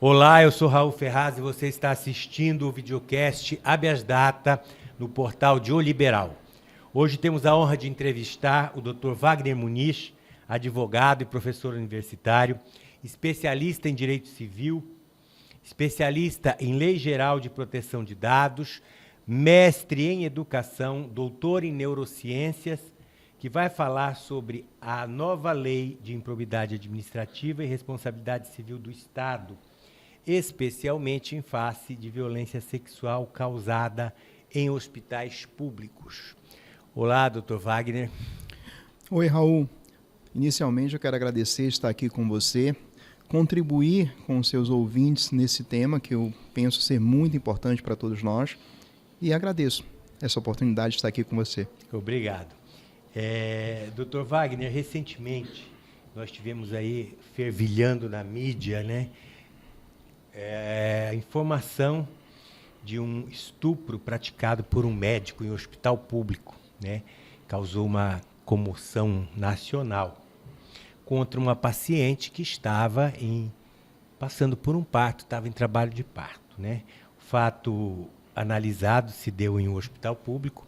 Olá, eu sou Raul Ferraz e você está assistindo o videocast Habeas Data no portal de O Liberal. Hoje temos a honra de entrevistar o Dr. Wagner Muniz, advogado e professor universitário, especialista em direito civil, especialista em lei geral de proteção de dados, mestre em educação, doutor em neurociências, que vai falar sobre a nova lei de improbidade administrativa e responsabilidade civil do Estado, especialmente em face de violência sexual causada em hospitais públicos. Olá, doutor Wagner. Oi, Raul. Inicialmente, eu quero agradecer estar aqui com você, contribuir com os seus ouvintes nesse tema que eu penso ser muito importante para todos nós e agradeço essa oportunidade de estar aqui com você. Obrigado. Doutor Wagner, recentemente nós tivemos aí fervilhando na mídia, né? A informação de um estupro praticado por um médico em um hospital público, né? Causou uma comoção nacional contra uma paciente que estava passando por um parto, estava em trabalho de parto, né? O fato analisado se deu em um hospital público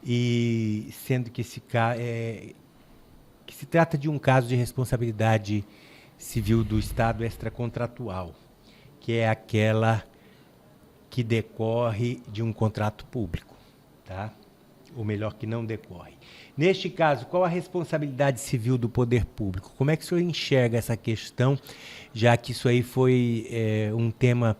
e sendo que que se trata de um caso de responsabilidade civil do Estado extracontratual, que é aquela que decorre de um contrato público, tá? Ou melhor, que não decorre. Neste caso, qual a responsabilidade civil do poder público? Como é que o senhor enxerga essa questão, já que isso aí foi um tema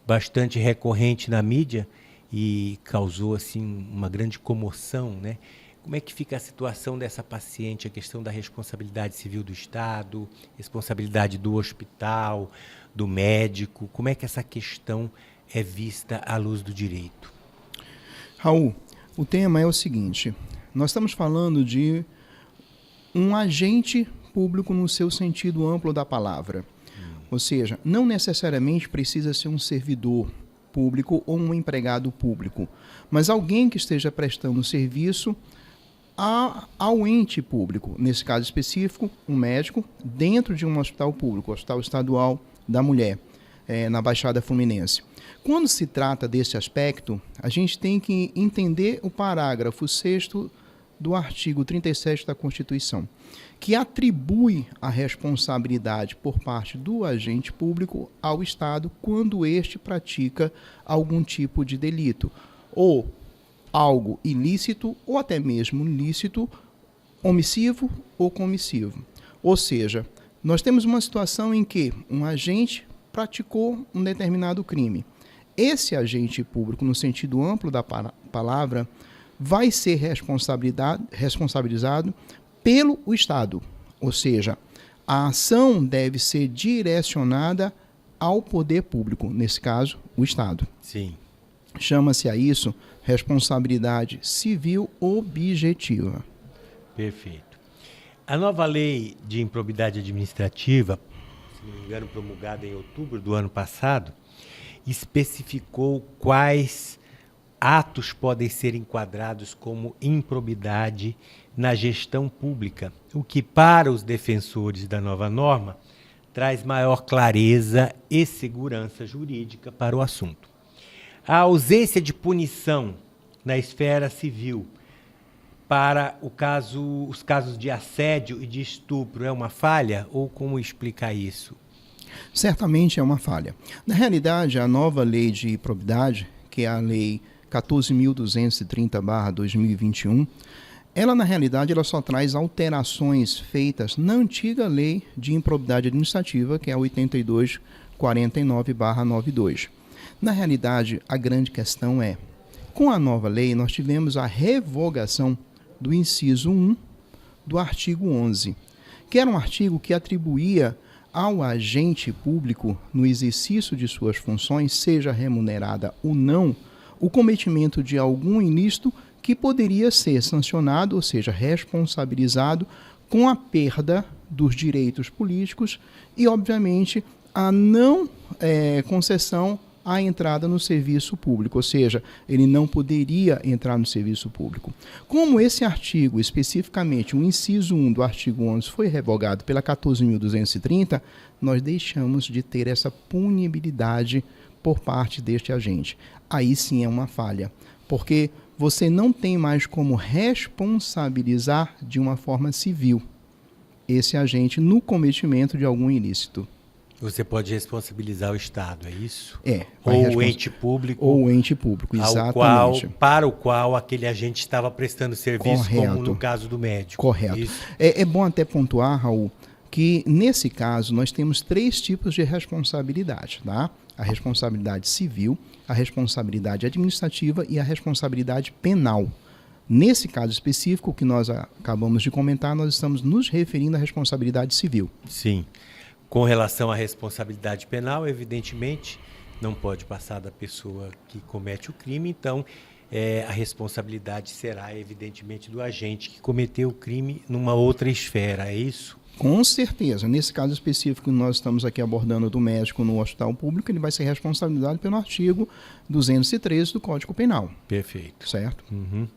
bastante recorrente na mídia e causou assim uma grande comoção, né? Como é que fica a situação dessa paciente, a questão da responsabilidade civil do Estado, responsabilidade do hospital, do médico? Como é que essa questão é vista à luz do direito? Raul, o tema é o seguinte: nós estamos falando de um agente público no seu sentido amplo da palavra. Ou seja, não necessariamente precisa ser um servidor público ou um empregado público, mas alguém que esteja prestando serviço ao ente público, nesse caso específico, um médico, dentro de um hospital público, Hospital Estadual da Mulher, na Baixada Fluminense. Quando se trata desse aspecto, a gente tem que entender o parágrafo 6º do artigo 37 da Constituição, que atribui a responsabilidade por parte do agente público ao Estado quando este pratica algum tipo de delito, ou algo ilícito, ou até mesmo lícito, omissivo ou comissivo. Ou seja, nós temos uma situação em que um agente praticou um determinado crime. Esse agente público, no sentido amplo da palavra, vai ser responsabilizado pelo Estado. Ou seja, a ação deve ser direcionada ao poder público, nesse caso, o Estado. Sim. Chama-se a isso responsabilidade civil objetiva. Perfeito. A nova lei de improbidade administrativa, se não me engano, promulgada em outubro do ano passado, especificou quais atos podem ser enquadrados como improbidade na gestão pública, o que, para os defensores da nova norma, traz maior clareza e segurança jurídica para o assunto. A ausência de punição na esfera civil para os casos de assédio e de estupro é uma falha? Ou como explicar isso? Certamente é uma falha. Na realidade, a nova lei de improbidade, que é a lei 14.230/2021, ela, na realidade, ela só traz alterações feitas na antiga lei de improbidade administrativa, que é a 8249/92. Na realidade, a grande questão é, com a nova lei, nós tivemos a revogação do inciso 1 do artigo 11, que era um artigo que atribuía ao agente público, no exercício de suas funções, seja remunerada ou não, o cometimento de algum ilícito que poderia ser sancionado, ou seja, responsabilizado com a perda dos direitos políticos e, obviamente, a não concessão a entrada no serviço público, ou seja, ele não poderia entrar no serviço público. Como esse artigo, especificamente o inciso 1 do artigo 11, foi revogado pela 14.230, nós deixamos de ter essa punibilidade por parte deste agente. Aí sim é uma falha, porque você não tem mais como responsabilizar de uma forma civil esse agente no cometimento de algum ilícito. Você pode responsabilizar o Estado, é isso? Ou o ente público. Ou o ente público, exatamente. Para o qual aquele agente estava prestando serviço, Correto. como no caso do médico. Correto. Isso. É bom até pontuar, Raul, que nesse caso nós temos 3 tipos de responsabilidade, tá? A responsabilidade civil, a responsabilidade administrativa e a responsabilidade penal. Nesse caso específico que nós acabamos de comentar, nós estamos nos referindo à responsabilidade civil. Sim. Com relação à responsabilidade penal, evidentemente, não pode passar da pessoa que comete o crime, então a responsabilidade será, evidentemente, do agente que cometeu o crime numa outra esfera, é isso? Com certeza. Nesse caso específico que nós estamos aqui abordando do médico no hospital público, ele vai ser responsabilizado pelo artigo 213 do Código Penal. Perfeito. Certo? Uhum.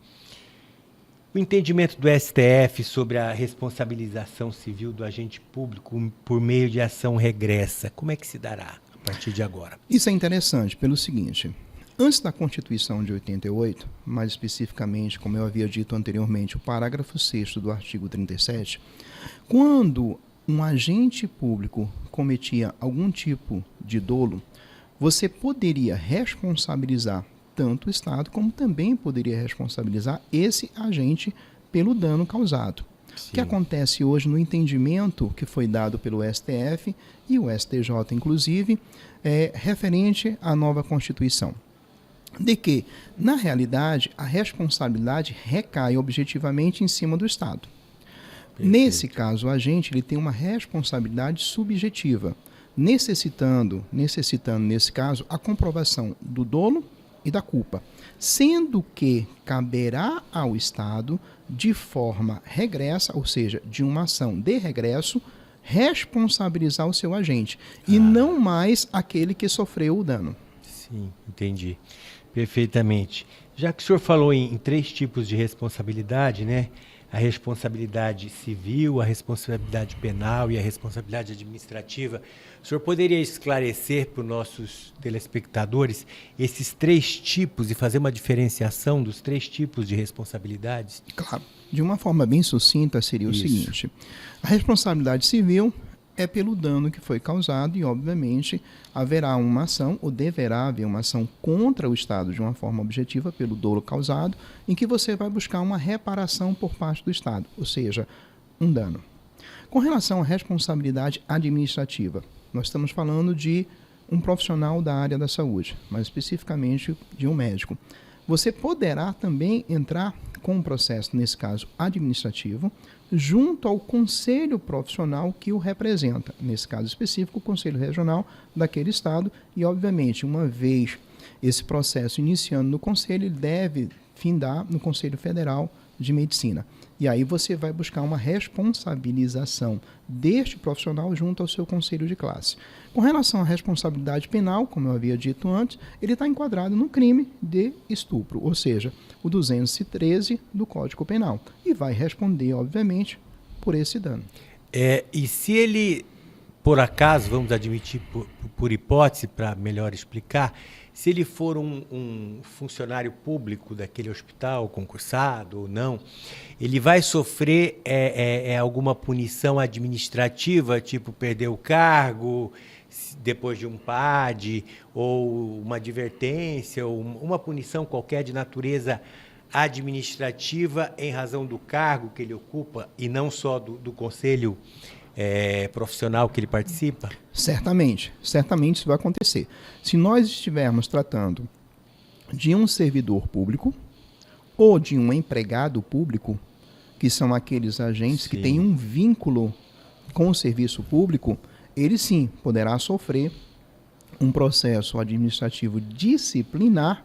O entendimento do STF sobre a responsabilização civil do agente público por meio de ação regressa, como é que se dará a partir de agora? Isso é interessante pelo seguinte: antes da Constituição de 88, mais especificamente, como eu havia dito anteriormente, o parágrafo 6º do artigo 37, quando um agente público cometia algum tipo de dolo, você poderia responsabilizar tanto o Estado como também poderia responsabilizar esse agente pelo dano causado. Sim. O que acontece hoje no entendimento que foi dado pelo STF e o STJ, inclusive, é referente à nova Constituição, de que, na realidade, a responsabilidade recai objetivamente em cima do Estado. Perfeito. Nesse caso, o agente ele tem uma responsabilidade subjetiva, necessitando, nesse caso, a comprovação do dolo e da culpa, sendo que caberá ao Estado, de forma regressa, ou seja, de uma ação de regresso, responsabilizar o seu agente, e não mais aquele que sofreu o dano. Sim, entendi. Perfeitamente. Já que o senhor falou em 3 tipos de responsabilidade, né? A responsabilidade civil, a responsabilidade penal e a responsabilidade administrativa, o senhor poderia esclarecer para os nossos telespectadores esses 3 tipos e fazer uma diferenciação dos 3 tipos de responsabilidades? Claro. De uma forma bem sucinta seria o seguinte: a responsabilidade civil é pelo dano que foi causado e, obviamente, haverá uma ação, ou deverá haver uma ação contra o Estado de uma forma objetiva pelo dolo causado, em que você vai buscar uma reparação por parte do Estado, ou seja, um dano. Com relação à responsabilidade administrativa, nós estamos falando de um profissional da área da saúde, mais especificamente de um médico. Você poderá também entrar com um processo, nesse caso administrativo, junto ao conselho profissional que o representa, nesse caso específico, o conselho regional daquele estado, e obviamente, uma vez esse processo iniciando no conselho, ele deve findar no Conselho Federal de Medicina. E aí você vai buscar uma responsabilização deste profissional junto ao seu conselho de classe. Com relação à responsabilidade penal, como eu havia dito antes, ele está enquadrado no crime de estupro, ou seja, o 213 do Código Penal. E vai responder, obviamente, por esse dano. E se ele, por acaso, vamos admitir por hipótese, para melhor explicar, se ele for um funcionário público daquele hospital, concursado ou não, ele vai sofrer alguma punição administrativa, tipo perder o cargo depois de um PAD, ou uma advertência, ou uma punição qualquer de natureza administrativa em razão do cargo que ele ocupa e não só do conselho profissional que ele participa? Certamente isso vai acontecer. Se nós estivermos tratando de um servidor público ou de um empregado público, que são aqueles agentes que têm um vínculo com o serviço público, ele sim poderá sofrer um processo administrativo disciplinar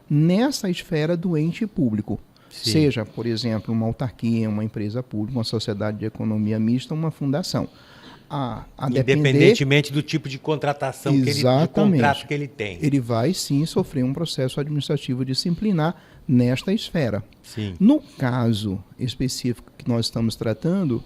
nessa esfera do ente público. Sim. Seja, por exemplo, uma autarquia, uma empresa pública, uma sociedade de economia mista, uma fundação. a depender... Independentemente do tipo de contratação, de contrato que ele tem. Ele vai, sim, sofrer um processo administrativo disciplinar nesta esfera. Sim. No caso específico que nós estamos tratando,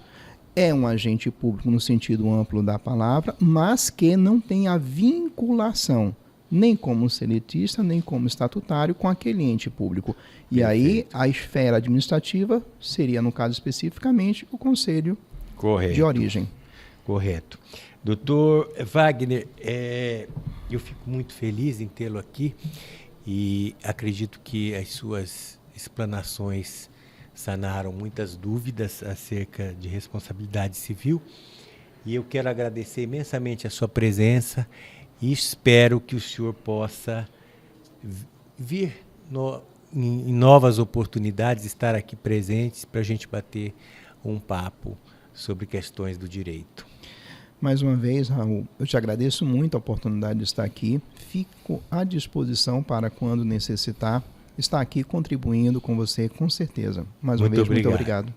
é um agente público no sentido amplo da palavra, mas que não tem a vinculação, nem como seletista, nem como estatutário, com aquele ente público. E aí, a esfera administrativa seria, no caso especificamente, o Conselho de Origem. Correto. Doutor Wagner, eu fico muito feliz em tê-lo aqui e acredito que as suas explanações sanaram muitas dúvidas acerca de responsabilidade civil e eu quero agradecer imensamente a sua presença e espero que o senhor possa vir em novas oportunidades, estar aqui presentes para a gente bater um papo sobre questões do direito. Mais uma vez, Raul, eu te agradeço muito a oportunidade de estar aqui. Fico à disposição para quando necessitar estar aqui contribuindo com você, com certeza. Mais uma vez, muito obrigado.